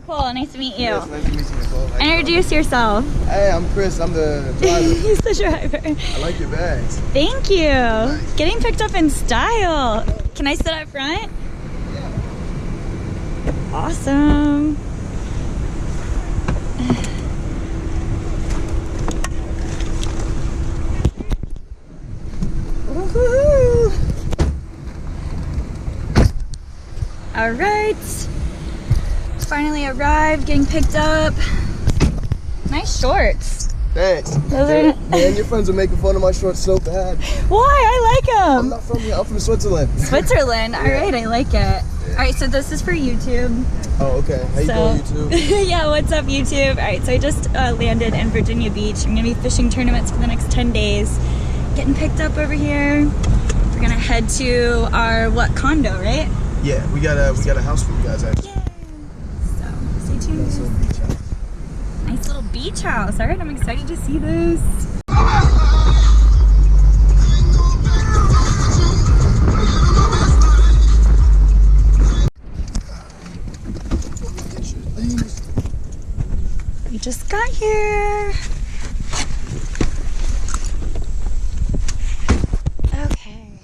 Nicole. Nice to meet you. Yes, nice to meet you, Nicole. Introduce yourself. Hey, I'm Chris. I'm the driver. He's the driver. I like your bags. Thank you. Nice. Getting picked up in style. Can I sit up front? Yeah. Awesome. Woohoo! All right. Finally arrived, getting picked up. Nice shorts. Thanks. Those Man, your friends are making fun of my shorts so bad. Why? I like I'm them. not from here. I'm from Switzerland. Switzerland. All right, I like it. All right, so this is for YouTube. Oh, okay. How you doing, YouTube? Yeah, what's up, YouTube? All right, so I just landed in Virginia Beach. I'm gonna be fishing tournaments for the next 10 days. Getting picked up over here. We're gonna head to our condo, right? Yeah, we got a house for you guys actually. Yay! So stay tuned. Nice little beach house. Nice little beach house. All right, I'm excited to see this. We just got here. Okay.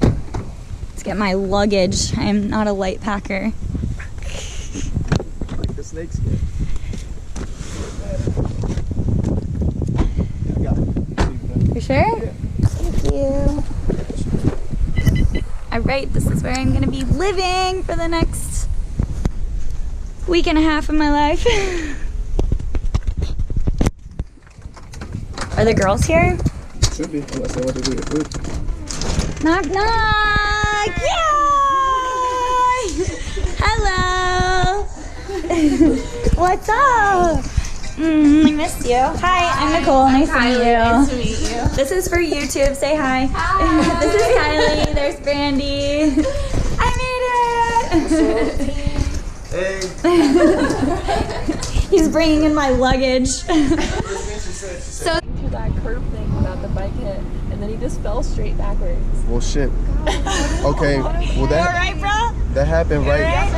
Let's get my luggage. I am not a light packer. Like the snake skin. Yeah, I got it. You sure? Yeah. Thank you. All right, this is where I'm gonna be living for the next week and a half of my life. Are the girls here? Should be, unless they want to do your food. Knock, knock! Yay! Hello! What's up? I missed you. Hi, I'm Nicole. Nice to meet you. Nice to meet you. This is for YouTube. Say hi. Hi. This is Kylie. There's Brandy. I made it! Hey! He's bringing in my luggage. So to that curve thing about the bike hit, and then he just fell straight backwards. Well, shit. Okay, well You alright, bro? that happened right.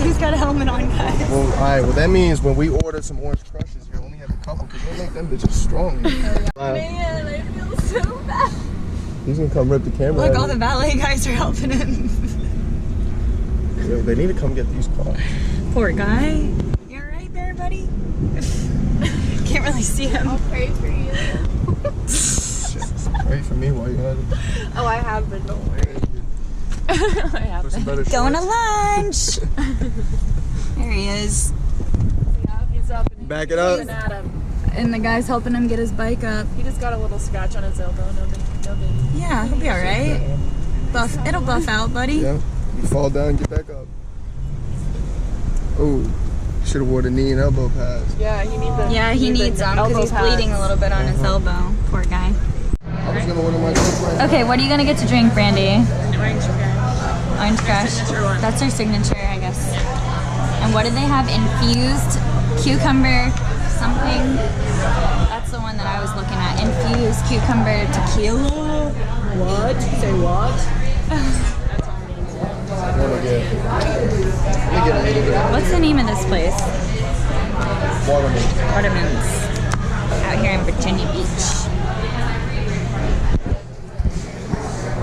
He's got a helmet on, guys. Well, alright, well that means when we order some orange crushes, you only have a couple because they make them bitches strong. Man, I feel so bad. He's gonna come rip the camera. Look, out all of the it. valet guys are helping him. Yo, they need to come get these cars. Poor guy. You alright there, buddy? Can't really see him. I'll pray for you. Shit, pray for me while you're at it. Oh, I have been. Don't worry. I have Put some been. better Going to shorts. lunch. There he is. Yeah, he's up. And Back it up. he's at him. And the guy's helping him get his bike up. He just got a little scratch on his elbow. No big. Yeah, he'll be alright. It'll buff out, buddy. Yeah, you fall down, get back up. Oh, should have wore the knee and elbow pads. Yeah, he needs the. Yeah, he needs them because he's bleeding a little bit on his elbow. Poor guy. I was gonna order my Coke right now. Okay, what are you gonna get to drink, Brandy? Orange crush. Orange Crush. Signature one. That's her signature, I guess. And what did they have? Infused cucumber something. That's the one that I was looking at. Infused cucumber tequila. What? Say what? What's the name of this place? Watermelon. Waterman's. Out here in Virginia Beach.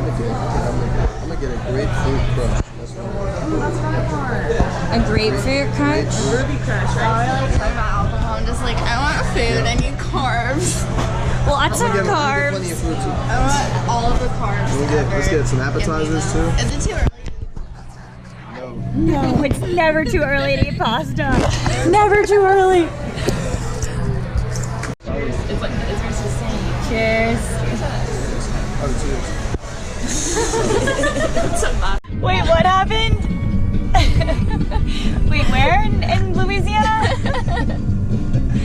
I'm gonna get a grapefruit crush. That's what I'm gonna A grapefruit crunch? Ruby crush, right? Talking about alcohol. I'm just like, I want food. I need carbs. Lots of get carbs. plenty of fruit too. I want all of the carbs. Let's get some appetizers too. Is it too early? No. No, it's never too early to eat pasta. Never too early. It's like it's just saying. Cheers. Oh, Wait, what happened? Wait, where in Louisiana?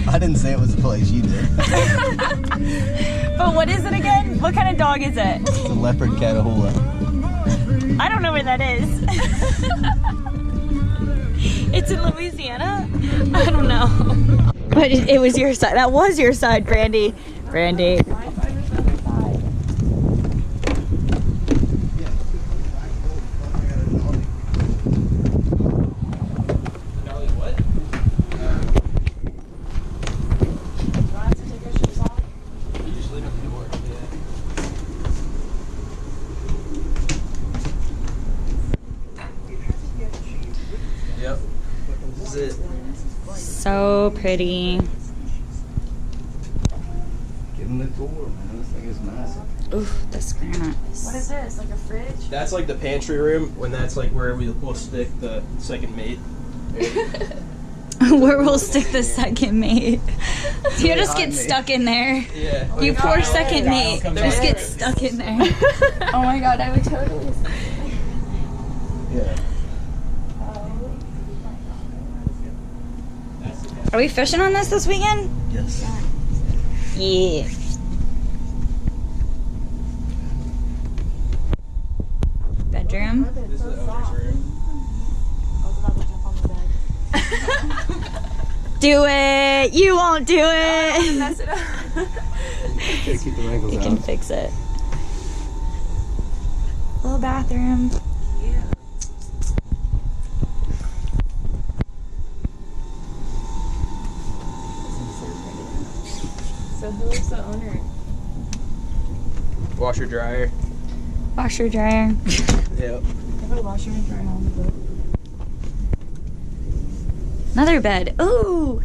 I didn't say it was a place, you did. But what is it again? What kind of dog is it? It's a leopard Catahoula. I don't know where that is. It's in Louisiana? I don't know. But it was your side. That was your side, Brandy. Brandy. This is it. So pretty. Give them the tour, man. This thing is massive. Oof, this granite. What is this? Like a fridge? That's like the pantry room, when that's like where we'll stick the second mate. Where we'll stick the second mate. You just get stuck in there. Yeah. You poor second Kyle mate. comes Just out. get stuck in there. Oh my god, I would totally. Yeah. Are we fishing on this weekend? Yes. Yeah. Bedroom. This is the owner's room. Do it. You won't do it. Mess it up. Gotta keep the wrinkles You out. can fix it. Little bathroom. So who is the owner? Washer dryer. Washer dryer. Yep. Have a washer and dryer on the boat. Another bed. Ooh.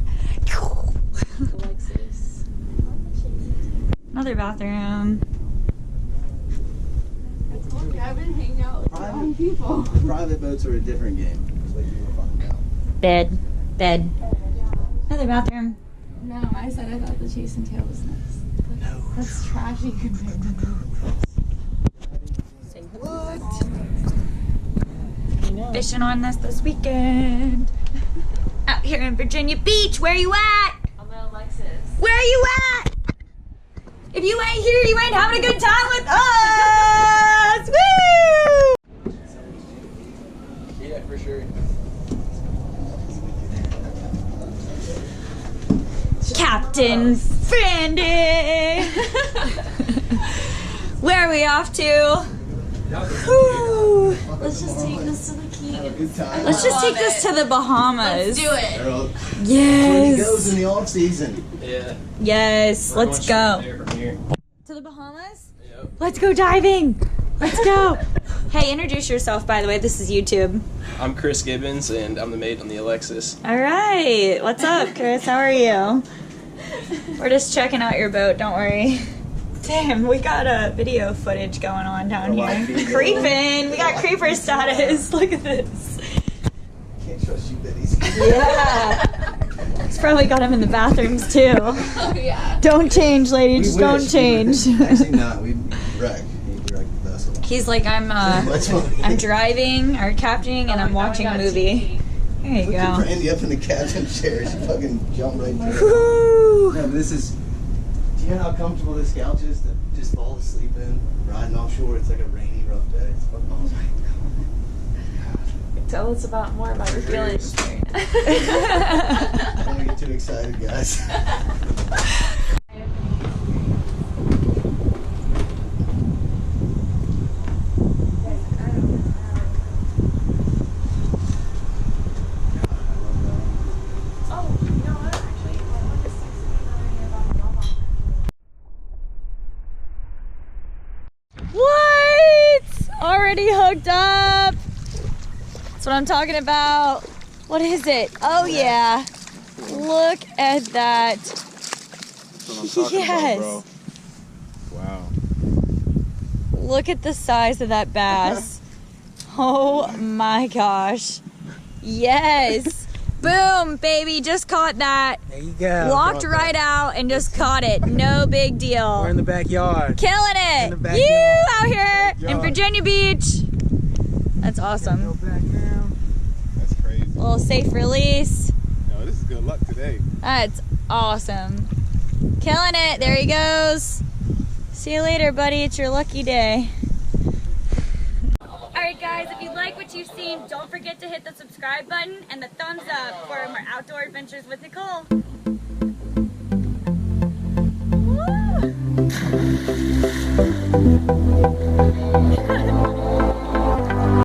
Alexis. Another bathroom. I told you I've been hanging out with the wrong people. Private boats are a different game. It's like you were finding out. Bed. Bed. Another bathroom. No, I said I thought the chase and tail was nice. That's trashy compared to Say what? Fishing on this weekend. Out here in Virginia Beach. Where you at? I'm the Alexis. Where are you at? If you ain't here, you ain't having a good time with us. Woo! Yeah, for sure. Captain Brandy. Where are we off to? Whew. Let's just take this to the key. Good time. Let's just take this to the Bahamas. Let's do it. Girl, Yes. it goes in the off season. Yeah. Yes. We're Let's going go. straight there from here. To the Bahamas? Yep. Let's go diving. Let's go. Hey, introduce yourself, by the way. This is YouTube. I'm Chris Gibbons, and I'm the mate on the Alexis. All right. What's up, Chris? How are you? We're just checking out your boat. Don't worry. Damn, we got a video footage going on down here. Creeping. We got creeper status. Look at this. Can't trust you, Betty's. Yeah. He's probably got him in the bathrooms too. Oh yeah. Don't change, lady. Just don't change. Actually, not. We wreck. We wreck the vessel. He's like, I'm driving or captaining and I'm watching a movie. There you Put go. Brandy up in the captain chair. She fucking jumped right through. Woo. No, but this is. Do you know how comfortable this couch is to just fall asleep in? Riding offshore, it's like a rainy, rough day. It's fucking awesome. Tell us more about your feelings. Don't get too excited, guys. What? Already hooked up. That's what I'm talking about. What is it? Oh yeah. Look at that. That's what I'm talking Yes. about, bro. Wow. Look at the size of that bass. Oh my gosh. Yes. Boom, baby. Just caught that. There you go. Walked right out and just caught it. No big deal. We're in the backyard. Killing it. In the backyard. You out here in Backyard. Virginia Beach. That's Go awesome. back now. That's crazy. Little safe release. No, this is good luck today. That's awesome. Killing it. There he goes. See you later, buddy. It's your lucky day. Alright guys, if you like what you've seen, don't forget to hit the subscribe button and the thumbs up for more outdoor adventures with Nicole.